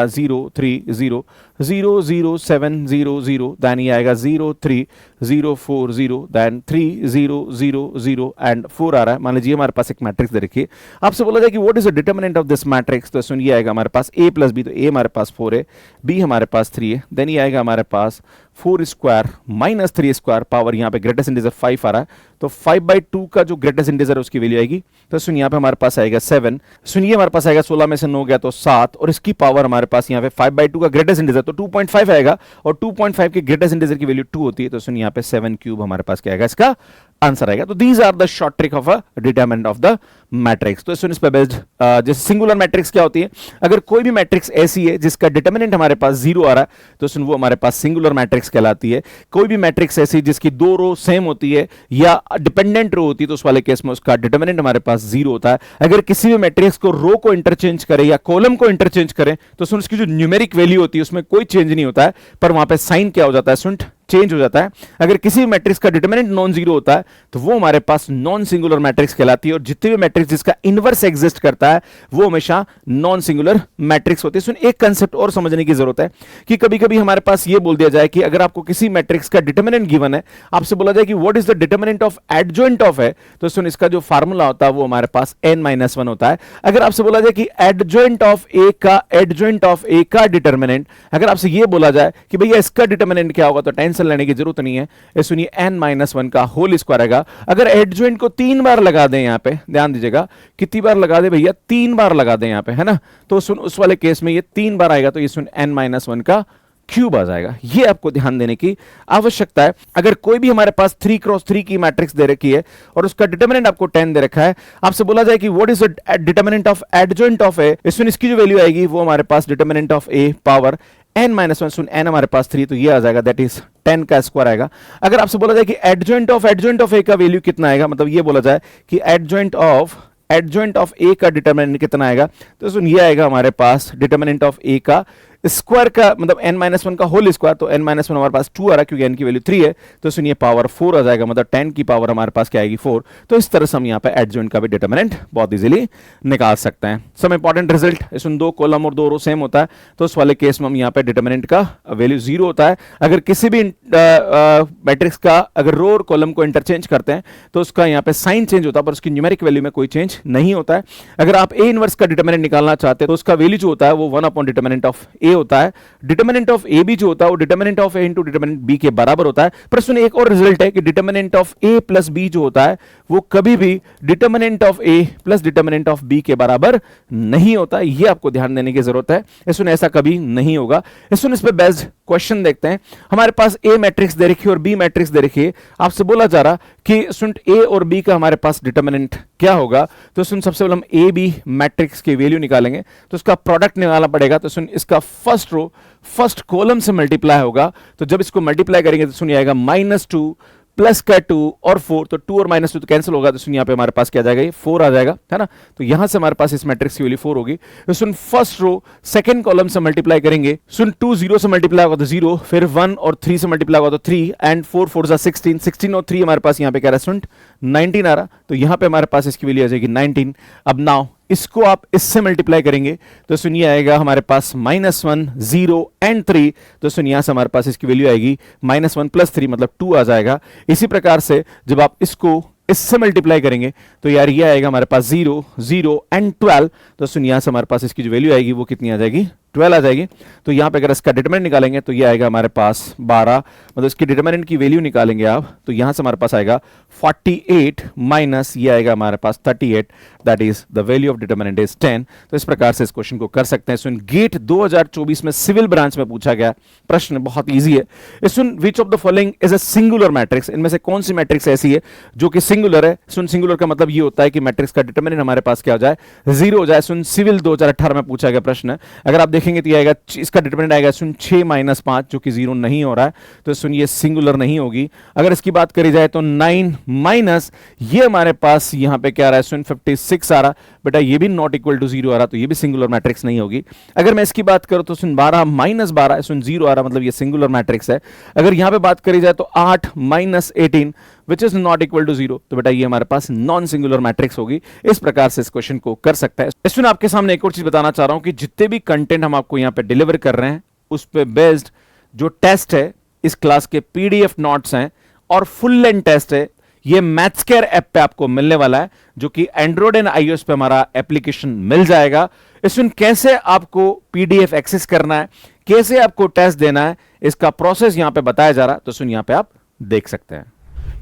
0 3 0 0 0 7 0 0, देन ये आएगा 0 3 0 4 0, देन 3 0 0 0 एंड 4 आ रहा है। मान लीजिए हमारे पास एक मैट्रिक्स दे रखी है, आपसे बोला जाए कि what is the determinant of this matrix, तो सुन ये आएगा हमारे पास a प्लस b, तो a हमारे पास 4 है, b हमारे पास 3 है, देन ये आएगा हमारे पास 4 स्क्वायर माइनस 3 स्क्वायर पावर यहाँ पे ग्रेटेस्ट इंटीजर 5 आ रहा है, तो 5/2 का जो ग्रेटेस्ट इंटीजर है उसकी वैल्यू आएगी, तो सुन यहाँ पे हमारे पास आएगा 7, सुनिए हमारे पास आएगा 16 में से 9 गया तो 7, और इसकी पावर हमारे पास यहाँ पे 5/2 का ग्रेटेस्ट इंटीजर तो 2.5 आएगा, और 2.5 की ग्रेटेस्ट इंटीजर की वैल्यू 2 होती है, तो सुन यहाँ पे 7 क्यूब हमारे पास क्या आएगा, इसका आंसर आएगा। तो these are the short trick of a determinant of the matrix. तो इस पे बेस्ड जैसे सिंगुलर मैट्रिक्स क्या होती है, अगर कोई भी मैट्रिक्स ऐसी है जिसका डिटरमिनेंट हमारे पास 0 आ रहा है तो सुन वो हमारे पास सिंगुलर मैट्रिक्स कहलाती है। कोई भी मैट्रिक्स ऐसी जिसकी 2 रो सेम होती है या डिपेंडेंट रो होती है तो उस वाले केस में उसका डिटरमिनेंट हमारे पास 0 होता है। अगर किसी भी मैट्रिक्स को रो को इंटरचेंज करें या कॉलम को इंटरचेंज करें तो सुन उसकी जो न्यूमेरिक वैल्यू होती है उसमें कोई चेंज नहीं होता है, पर वहां पे साइन क्या हो जाता है, सुन चेंज हो जाता है। अगर किसी भी मैट्रिक्स का डिटरमिनेंट नॉन जीरो होता है तो वो हमारे पास नॉन सिंगुलर मैट्रिक्स कहलाती है, और जितने भी मैट्रिक्स जिसका इनवर्स एग्जिस्ट करता है वो हमेशा नॉन सिंगुलर मैट्रिक्स होती है। सुन एक कंसेप्ट और समझने की जरूरत है कि कभी कभी हमारे पास ये बोल दिया जाए कि अगर आपको किसी मैट्रिक्स का डिटरमिनेंट गिवन है, आपसे बोला जाए कि what is the determinant of adjoint of है, तो सुन इसका जो फार्मूला होता है वो हमारे पास n-1 होता है। अगर आपसे बोला जाए कि एडजॉइंट ऑफ ए का डिटरमिनेंट, अगर आपसे ये बोला जाए कि भैया इसका डिटरमिनेंट क्या होगा, तो टेंशन लेने की जरूरत नहीं है, ये सुनिए n-1 का होल स्क्वायर आएगा। अगर एडजॉइंट को 3 बार लगा दें, यहां पे ध्यान दीजिएगा, कितनी बार लगा दे भैया, 3 बार लगा दें यहां पे, है ना, तो सुन उस वाले केस में ये 3 बार आएगा, तो ये सुन n-1 का क्यूब आ जाएगा। ये आपको ध्यान देने की आवश्यकता है। अगर कोई भी हमारे पास 3x3 की मैट्रिक्स दे रखी है और उसका डिटरमिनेंट आपको 10 दे रखा है, आपसे बोला जाए कि what is the determinant of adjoint of A, इसकी जो वैल्यू आएगी वो हमारे पास determinant of A power n-1, सुन n हमारे पास 3, तो ये आ जाएगा दैट इज 10 का स्क्वायर आएगा। अगर आपसे बोला जाए कि एडजॉइंट ऑफ ए का वैल्यू कितना आएगा, मतलब ये बोला जाए कि एडजॉइंट ऑफ ए का डिटरमिनेंट कितना आएगा, तो सुन ये आएगा हमारे पास डिटरमिनेंट ऑफ ए का स्क्वायर का मतलब n-1 का होल स्क्वायर, तो n-1 हमारे पास 2 आ रहा है क्योंकि n की वैल्यू 3 है, तो सुनिए पावर 4 आ जाएगा, मतलब 10 की पावर हमारे पास क्या आएगी 4। तो इस तरह से हम यहाँ पे एडजॉइंट का भी डिटरमिनेंट बहुत इजीली निकाल सकते हैं। सम इंपॉर्टेंट रिजल्ट, इसमें 2 कॉलम और 2 रो सेम होता है, तो उस वाले केस में हम यहाँ पे डिटरमिनेंट का वैल्यू 0 होता है। अगर किसी भी मैट्रिक्स का अगर रो और कॉलम को इंटरचेंज करते हैं तो उसका यहाँ पे साइन चेंज होता है, पर उसकी न्यूमेरिक वैल्यू में कोई चेंज नहीं होता है। अगर आप ए इनवर्स का डिटरमिनेंट निकालना चाहते हैं तो उसका वैल्यू जो होता है वो 1 अपॉन डिटरमिनेंट ऑफ ए होता है। डिटरमिनेंट ऑफ ए बी जो होता है वो determinant of A into determinant B के बराबर होता है। पर सुनिए एक और रिजल्ट है कि determinant of A plus B जो होता है वो कभी भी determinant of A plus determinant of B के बराबर नहीं होता। ये आपको ध्यान देने की जरूरत है, इसमें ऐसा कभी नहीं होगा। इस पे बेस्ड क्वेश्चन देखते हैं। हमारे पास ए मैट्रिक्स दे रखी है और बी मैट्रिक्स दे रखी है, आपसे बोला जा रहा कि सुन ए और बी का हमारे पास डिटरमिनेंट क्या होगा, तो सुन सबसे पहले हम ए बी मैट्रिक्स की वैल्यू निकालेंगे, तो उसका प्रोडक्ट निकालना पड़ेगा। तो सुन इसका फर्स्ट रो फर्स्ट कॉलम से मल्टीप्लाई होगा, तो जब इसको मल्टीप्लाई करेंगे तो सुनिए आएगा -2 प्लस का 2 और 4, तो 2 और -2 तो कैंसिल होगा, तो सुन यहाँ पे हमारे पास क्या आ जाएगा, ये 4 आ जाएगा, है ना। तो यहां से हमारे पास इस मैट्रिक्स की वैल्यू 4 होगी। तो सुन फर्स्ट रो सेकंड कॉलम से मल्टीप्लाई करेंगे, सुन 2 0 से मल्टीप्लाई होगा तो 0, फिर 1 और 3 से मल्टीप्लाई होगा तो 3, एंड 4 4 जा 16, 16 और 3 हमारे पास यहाँ पे क्या रहा है, सुन 19 आ रहा, तो यहाँ पे हमारे पास इसकी वैल्यू आ जाएगी 19। अब नाउ इसको आप इससे मल्टीप्लाई करेंगे तो सुनिए आएगा हमारे पास -1 0 एंड 3, तो सुनिए यहां से हमारे पास इसकी वैल्यू आएगी -1 प्लस 3 मतलब 2 आ जाएगा। इसी प्रकार से जब आप इसको इससे मल्टीप्लाई करेंगे तो यार ये आएगा हमारे पास 0 0 एंड 12, तो सुनिए यहां से हमारे पास इसकी जो वैल्यू आएगी वो कितनी आ जाएगी, 12 आ जाएगी। तो यहां पे अगर इसका डिटरमिनेंट निकालेंगे तो ये आएगा हमारे पास 12, मतलब इसकी डिटरमिनेंट की वैल्यू निकालेंगे आप तो यहां से हमारे पास आएगा 48 माइनस ये आएगा हमारे पास 38, that is the value of determinant is 10। तो इस प्रकार से इस क्वेश्चन को कर सकते हैं। सुन गेट 2024 में सिविल ब्रांच में पूछा गया प्रश्न बहुत ईजी है। सुन which of the following is a singular matrix, इनमें से कौन सी मैट्रिक्स ऐसी है जो कि सिंगुलर है। सुन सिंगुलर का मतलब ये होता है कि मैट्रिक्स का डिटरमिनेंट हमारे पास क्या हो जाए, 0 हो जाए। सुन सिविल 2018 में पूछा गया प्रश्न है, अगर आप देखेंगे तो ये आएगा, इसका डिटरमिनेंट आएगा सुन 6 - 5 जो कि 0 नहीं हो रहा है, तो सुन ये सिंगुलर नहीं होगी। अगर इसकी बात करी जाए तो 9 माइनस ये हमारे पास यहां पे क्या आ रहा है, सुन 56 आ रहा, बेटा ये भी नॉट इक्वल टू 0 आ रहा, तो ये भी सिंगुलर मैट्रिक्स नहीं होगी। अगर मैं इसकी बात करूं तो सुन 12 - 12 सुन 0 आ रहा, मतलब ये सिंगुलर मैट्रिक्स है। अगर यहां पे बात करी जाए तो 8 - 18 which is not equal to 0, तो बेटा ये हमारे पास नॉन सिंगुलर मैट्रिक्स होगी। इस प्रकार से इस क्वेश्चन को कर सकता है। इसमें आपके सामने एक और चीज बताना चाह रहा हूं कि जितने भी कंटेंट हम आपको यहां पे डिलीवर कर रहे हैं उस पे बेस्ड जो टेस्ट है इस क्लास के पीडीएफ नोट्स हैं और फुल लेंथ टेस्ट है, ये मैथ्सकेयर ऐप पे आपको मिलने वाला है, जो कि एंड्रॉइड एंड आईओएस पे हमारा एप्लीकेशन मिल जाएगा। इसमें कैसे आपको पीडीएफ एक्सेस करना है, कैसे आपको टेस्ट देना है इसका प्रोसेस यहां पे बताया जा रहा है, तो सुन यहां पे आप देख सकते हैं।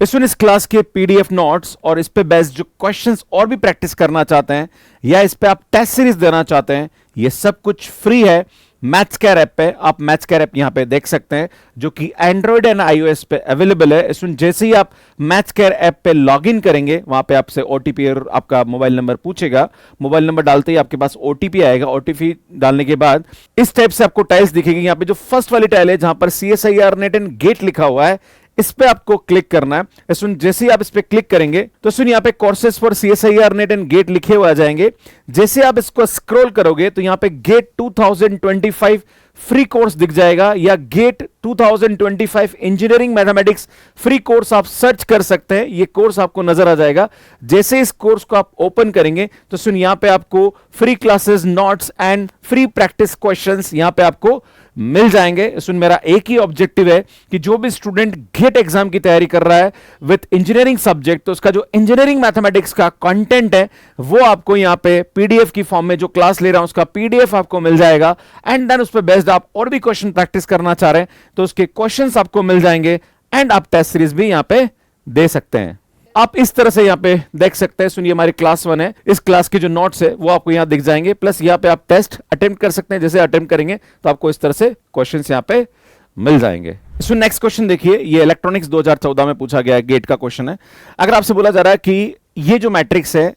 इस क्लास के पीडीएफ नोट्स और इस पे बेस्ड जो क्वेश्चंस और भी प्रैक्टिस करना चाहते हैं या इस पे आप टेस्ट सीरीज देना चाहते हैं, ये सब कुछ फ्री है मैथ्स केयर ऐप पे। आप मैथ्स केयर ऐप यहां पे देख सकते हैं जो कि एंड्रॉइड एंड आईओएस पे अवेलेबल है। इसमें जैसे ही आप मैथ्स केयर ऐप पे लॉगिन करेंगे, वहां पे आपसे ओटीपी और आपका मोबाइल नंबर पूछेगा। मोबाइल नंबर डालते ही आपके पास ओटीपी आएगा। ओटीपी डालने के बाद इस टाइप से आपको टाइल्स दिखेगी। यहां पे जो फर्स्ट वाली टाइल है जहां पर CSIR नेट एंड गेट लिखा हुआ है, इस पे आपको क्लिक करना है। सुन जैसे ही आप इस पे क्लिक करेंगे तो सुन यहाँ पे courses for CSIR NET and GATE लिखे हुए आ जाएंगे। जैसे आप इसको स्क्रॉल करोगे तो यहाँ पे गेट 2025 फ्री कोर्स दिख जाएगा या GATE 2025 engineering mathematics free course आप सर्च कर सकते हैं। ये कोर्स आपको नजर आ जाएगा। जैसे इस कोर्स को आप ओपन करेंगे तो सुन यहां पे आपको free classes, notes and free practice questions यहां पे आपको मिल जाएंगे। सुन मेरा एक ही ऑब्जेक्टिव है कि जो भी स्टूडेंट गेट एग्जाम की तैयारी कर रहा है विद इंजीनियरिंग सब्जेक्ट, तो उसका जो इंजीनियरिंग मैथमेटिक्स का कंटेंट है वो आपको यहां पे पीडीएफ की फॉर्म में जो क्लास ले रहा हूं उसका पीडीएफ आपको मिल जाएगा। एंड देन उस पर बेस्ड आप और भी क्वेश्चन प्रैक्टिस करना चाह रहे हैं तो उसके क्वेश्चंस आपको मिल जाएंगे एंड आप टेस्ट सीरीज भी यहां पे दे सकते हैं। आप इस तरह से यहां पे देख सकते हैं। सुनिए हमारी क्लास 1 है, इस क्लास के जो नोट्स है वो आपको यहां दिख जाएंगे, प्लस यहां पे आप टेस्ट अटेम्प्ट कर सकते हैं। जैसे अटेम्प्ट करेंगे तो आपको इस तरह से क्वेश्चंस यहां पे मिल जाएंगे। इसमें नेक्स्ट क्वेश्चन देखिए, ये इलेक्ट्रॉनिक्स 2014 में पूछा गया गेट का क्वेश्चन है। अगर आपसे बोला जा रहा है कि ये जो मैट्रिक्स है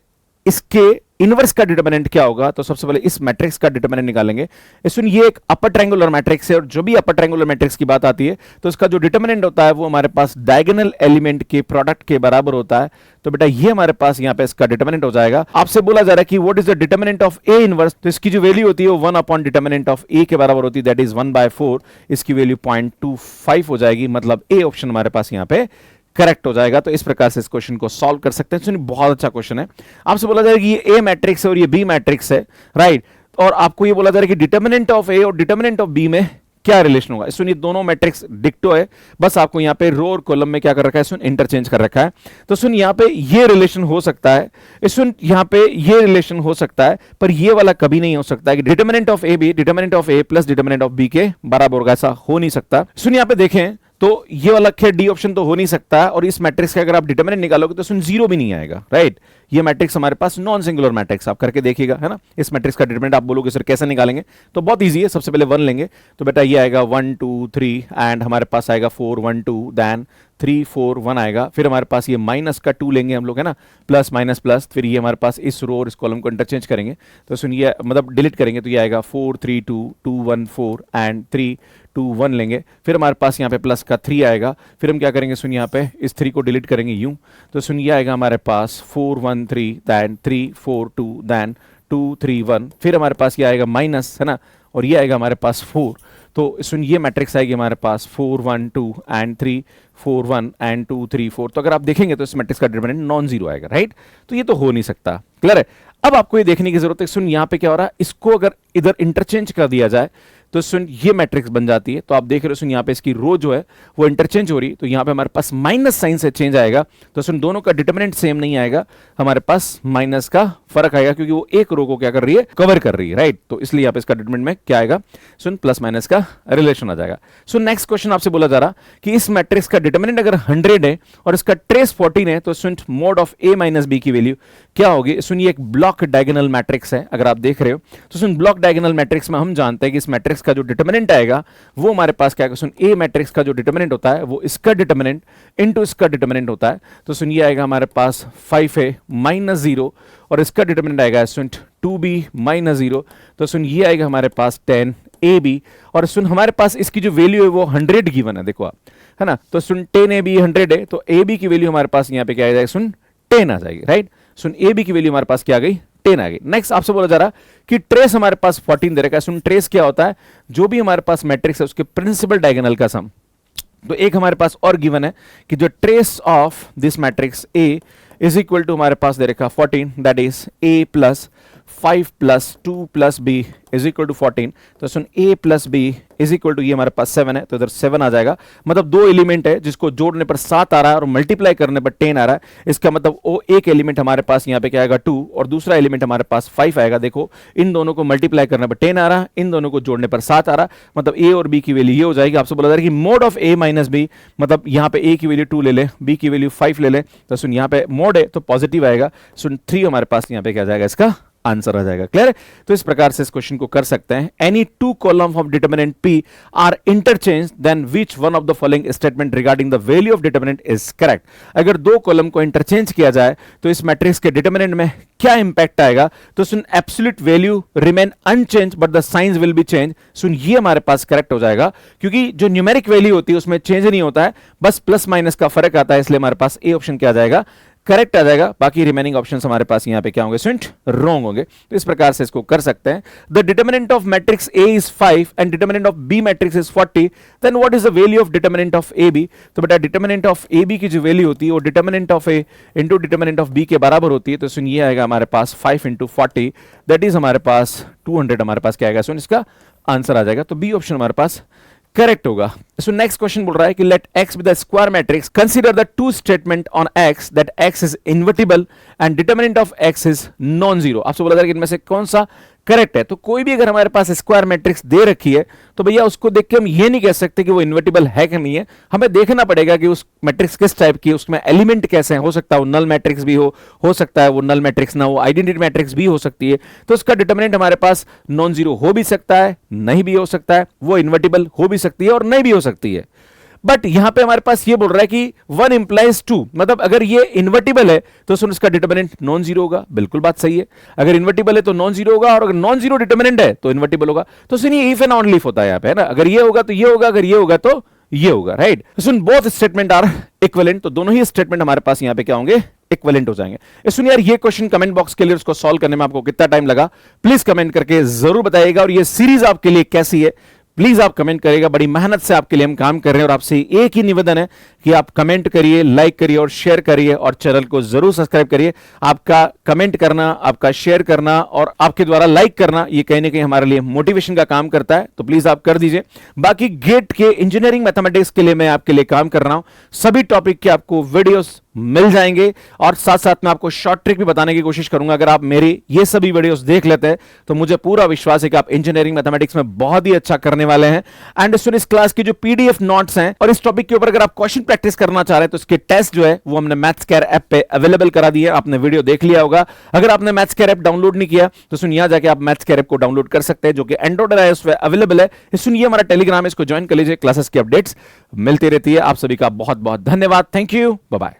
इसके इनवर्स का डिटरमिनेंट क्या होगा, तो सबसे पहले इस मैट्रिक्स का डिटरमिनेंट निकालेंगे। इसमें ये एक अपर ट्रायंगुलर मैट्रिक्स है और जो भी अपर ट्रायंगुलर मैट्रिक्स की बात आती है तो इसका जो डिटरमिनेंट होता है वो हमारे पास डायगोनल एलिमेंट के प्रोडक्ट के बराबर होता है। तो बेटा ये हमारे पास यहां पे इसका डिटरमिनेंट हो जाएगा। आपसे बोला जा रहा है कि what is the determinant of A inverse, तो इसकी जो वैल्यू होती है वो 1 अपॉन डिटरमिनेंट ऑफ ए के बराबर होती है, दैट इज 1/4। इसकी वैल्यू 0.25 हो जाएगी, मतलब ए ऑप्शन हमारे पास यहां पे करेक्ट हो जाएगा। तो इस प्रकार से इस क्वेश्चन को सॉल्व कर सकते हैं। सुनिए बहुत अच्छा क्वेश्चन है। आपसे बोला जाएगा कि ये ए मैट्रिक्स है और ये बी मैट्रिक्स है, राइट, और आपको ये बोला जा रहा है कि डिटरमिनेंट ऑफ ए और डिटरमिनेंट ऑफ बी में क्या रिलेशन होगा। सुनिए दोनों मैट्रिक्स डिक्टो है, बस आपको यहां पे रो और कॉलम में क्या कर रखा है, सुन इंटरचेंज कर रखा है। तो सुन यहां पे ये रिलेशन हो सकता है, सुन यहां पे ये रिलेशन हो सकता है, पर ये वाला कभी नहीं हो सकता है कि determinant of A B determinant of A plus determinant of B के बराबर होगा, ऐसा हो नहीं सकता। सुन यहां पे देखें तो ये वाला खैर डी ऑप्शन तो हो नहीं सकता, और इस मैट्रिक्स का अगर आप डिटरमिनेंट निकालोगे तो सुन जीरो भी नहीं आएगा, राइट। ये मैट्रिक्स हमारे पास नॉन सिंगुलर मैट्रिक्स, आप करके देखिएगा, है ना। इस मैट्रिक्स का डिटरमिनेंट आप बोलोगे सर कैसे निकालेंगे, तो बहुत इजी है। सबसे पहले 1 लेंगे तो बेटा ये आएगा 1 2 3 एंड हमारे पास आएगा 4 1 2 देन 3 4 1 आएगा। फिर हमारे पास ये माइनस का 2 लेंगे हम लोग, है ना, प्लस माइनस प्लस, फिर ये हमारे पास इस रो और इस कॉलम को इंटरचेंज करेंगे तो सुनिए मतलब डिलीट करेंगे तो ये आएगा 4 3 2 2 1 4 एंड 3 2 1 लेंगे। फिर हमारे पास यहाँ पे प्लस का 3 आएगा। फिर हम क्या करेंगे, सुनिए यहाँ पे इस 3 को डिलीट करेंगे यूं, तो सुनिए आएगा हमारे पास 4 1 3 दैन 3 4 2 दैन 2 3 1। फिर हमारे पास ये आएगा माइनस, है ना, और ये आएगा हमारे पास 4। तो सुन ये मैट्रिक्स आएगी हमारे पास 4 1 2 एंड 3 4 1 एंड 2 3 4। तो अगर आप देखेंगे तो इस मैट्रिक्स का डिटरमिनेंट नॉन जीरो आएगा, राइट। तो ये तो हो नहीं सकता, क्लियर है। अब आपको ये देखने की जरूरत है, सुन यहाँ पे क्या हो रहा है, इसको अगर इधर इंटरचेंज कर दिया जाए तो सुन ये मैट्रिक्स बन जाती है। तो आप देख रहे हो सुन यहाँ पे इसकी रो जो है वो इंटरचेंज हो रही है, तो यहाँ पे हमारे पास माइनस साइन से चेंज आएगा। तो सुन दोनों का डिटरमिनेंट सेम नहीं आएगा, हमारे पास माइनस का फर्क आएगा क्योंकि वो एक रो को क्या कर रही है, कवर कर रही है, राइट। तो इसलिए यहाँ पे इसका डिटरमिनेंट में क्या आएगा, सुन प्लस माइनस का रिलेशन आ जाएगा। सुन नेक्स्ट क्वेश्चन आपसे बोला जा रहा कि इस मैट्रिक्स का डिटरमिनेंट अगर 100 है और इसका ट्रेस 14 है तो सुन mod of A minus B की वैल्यू क्या होगी। सुन ये एक ब्लॉक डायगोनल मैट्रिक्स है, अगर आप देख रहे हो तो सुन ब्लॉक डायगोनल मैट्रिक्स में हम जानते हैं कि इस मैट्रिक्स का जो डिटरमिनेंट आएगा वो हमारे पास क्या है, सुन ए मैट्रिक्स का जो डिटरमिनेंट होता है वो इसका डिटरमिनेंट इनटू इसका डिटरमिनेंट होता है। तो सुन ये आएगा हमारे पास 5a माइनस 0 और इसका डिटरमिनेंट आएगा सुन 2b माइनस 0। तो सुन ये आएगा हमारे पास 10ab और सुन हमारे पास इसकी जो वैल्यू है वो 100 गिवन है, देखो आप, है ना। तो सुन 10ab 100 है तो ab की वैल्यू हमारे पास यहाँ पे क्या आ जाएगा, सुन 10 आ जाएगी, राइट। सुन ab की वैल्यू हमारे पास क्या आ गई, 10 आ गई। नेक्स्ट आपसे बोला जा रहा कि ट्रेस हमारे पास 14 दे रखा है। सुन ट्रेस क्या होता है, जो भी हमारे पास मैट्रिक्स है उसके प्रिंसिपल डायगोनल का सम। तो एक हमारे पास और गिवन है कि जो trace of this matrix A is equal to हमारे पास दे रखा 14, that is A plus 5 plus 2 plus B is equal to 14, तो सुन a plus B is equal to, ये हमारे पास 7 है तो इधर 7 आ जाएगा। मतलब दो एलिमेंट है जिसको जोड़ने पर 7 आ रहा है और मल्टीप्लाई करने पर 10 आ रहा है। इसका मतलब वो एक एलिमेंट हमारे पास यहाँ पे क्या आएगा 2 और दूसरा एलिमेंट हमारे पास 5 आएगा। देखो इन दोनों को मल्टीप्लाई करने पर 10 आ रहा है, इन दोनों को जोड़ने पर 7 आ रहा है। मतलब a और b की वैल्यू ये हो जाएगी। आपसे बोला जा रहा है कि mod of a minus B, मतलब यहाँ पे a की वैल्यू 2 ले ले, b की वैल्यू 5 ले ले, तो सुन यहाँ पे मोड है तो पॉजिटिव आएगा। सुन 3 हमारे पास यहाँ पे क्या जाएगा, इसका आंसर आ जाएगा। क्लियर है? तो इस प्रकार से इस क्वेश्चन को कर सकते हैं। Any two column of determinant p are interchange, then which one of the following statement regarding the value of determinant is correct. अगर दो कॉलम को इंटरचेंज किया जाए तो इस मैट्रिक्स के डिटरमिनेंट में क्या इंपैक्ट आएगा, तो सुन absolute value remain unchange but the signs will be change. सुन ये हमारे पास करेक्ट हो जाएगा, क्योंकि जो न्यूमेरिक वैल्यू होती है उसमें चेंज नहीं होता है, बस प्लस माइनस का फर्क आता है, इसलिए हमारे पास ए ऑप्शन क्या आ जाएगा, करेक्ट आ जाएगा। बाकी रिमेनिंग ऑप्शंस हमारे पास यहां पे क्या होंगे, स्टूडेंट रॉन्ग होंगे। तो इस प्रकार से इसको कर सकते हैं। The determinant of matrix A is 5 and determinant of B matrix is 40, then what is the value of determinant of A B. तो बेटा डिटरमिनेंट ऑफ ए बी की जो वैल्यू होती है वो determinant of A into determinant of B के बराबर होती है। तो सुन ये आएगा हमारे पास 5 इंटू 40, दैट इज हमारे पास 200 हमारे पास क्या आएगा, सुन इसका आंसर आ जाएगा। तो बी ऑप्शन हमारे पास करेक्ट होगा। सो नेक्स्ट क्वेश्चन बोल रहा है कि let x be the square matrix, consider the two statement on x that x is invertible and determinant of x is non zero. आपसे बोला जा रहा है कि इनमें से कौन सा करेक्ट है। तो कोई भी अगर हमारे पास स्क्वायर मैट्रिक्स दे रखी है तो भैया उसको देख के हम ये नहीं कह सकते कि वो इन्वर्टिबल है कि नहीं है, हमें देखना पड़ेगा कि उस मैट्रिक्स किस टाइप की है, उसमें एलिमेंट कैसे हैं। हो सकता है वो नल मैट्रिक्स भी हो सकता है वो नल मैट्रिक्स ना हो, आइडेंटिटी मैट्रिक्स भी हो सकती है। तो उसका डिटरमिनेंट हमारे पास नॉन जीरो हो भी सकता है, नहीं भी हो सकता है, वो इन्वर्टिबल हो भी सकती है और नहीं भी हो सकती है। बट यहां पे हमारे पास ये बोल रहा है कि 1 इंप्लाइज 2, मतलब अगर ये इन्वर्टिबल है तो सुन इसका डिटरमिनेंट नॉन जीरो होगा। बिल्कुल बात सही है, अगर इन्वर्टिबल है तो नॉन जीरो होगा और अगर नॉन जीरो डिटरमिनेंट है तो इन्वर्टिबल होगा। तो सुन ये इफ एंड ऑन लीफ होता है यहाँ पे, है ना, अगर ये होगा तो ये होगा, अगर ये होगा तो ये होगा, राइट। सुन बोथ स्टेटमेंट आर इक्विवेलेंट, तो दोनों ही स्टेटमेंट हमारे पास यहाँ पे क्या होंगे, इक्विवेलेंट हो जाएंगे। सुन यार ये क्वेश्चन कमेंट बॉक्स के लिए उसको सॉल्व करने में आपको कितना टाइम लगा प्लीज कमेंट करके जरूर बताइएगा। और ये सीरीज आपके लिए कैसी है प्लीज आप कमेंट करिएगा। बड़ी मेहनत से आपके लिए हम काम कर रहे हैं और आपसे एक ही निवेदन है कि आप कमेंट करिए, लाइक करिए और शेयर करिए और चैनल को जरूर सब्सक्राइब करिए। आपका कमेंट करना, आपका शेयर करना और आपके द्वारा लाइक करना ये कहीं ना कहीं हमारे लिए मोटिवेशन का काम करता है, तो प्लीज आप कर दीजिए। बाकी गेट के इंजीनियरिंग मैथमेटिक्स के लिए मैं आपके लिए काम कर रहा हूं, सभी टॉपिक के आपको वीडियोस मिल जाएंगे और साथ साथ में आपको शॉर्ट ट्रिक भी बताने की कोशिश करूंगा। अगर आप मेरी ये सभी वीडियोस देख लेते हैं तो मुझे पूरा विश्वास है कि आप इंजीनियरिंग मैथमेटिक्स में बहुत ही अच्छा करने वाले हैं। एंड सुन इस क्लास की जो पीडीएफ नोट्स हैं और इस टॉपिक के ऊपर अगर आप क्वेश्चन प्रैक्टिस करना चाह रहे हैं तो इसके टेस्ट जो है वो हमने मैथ्स केयर ऐप पे अवेलेबल करा दिए। आपने वीडियो देख लिया होगा। अगर आपने मैथ्स केयर ऐप डाउनलोड नहीं किया तो सुन यहां जाके आप मैथ्स केयर ऐप को डाउनलोड कर सकते हैं, जो कि एंड्रॉइड और आईओएस पे अवेलेबल है। सुनिए हमारा टेलीग्राम है, इसको ज्वाइन कर लीजिए, क्लासेस की अपडेट्स मिलती रहती है। आप सभी का बहुत बहुत धन्यवाद। Thank you, bye bye.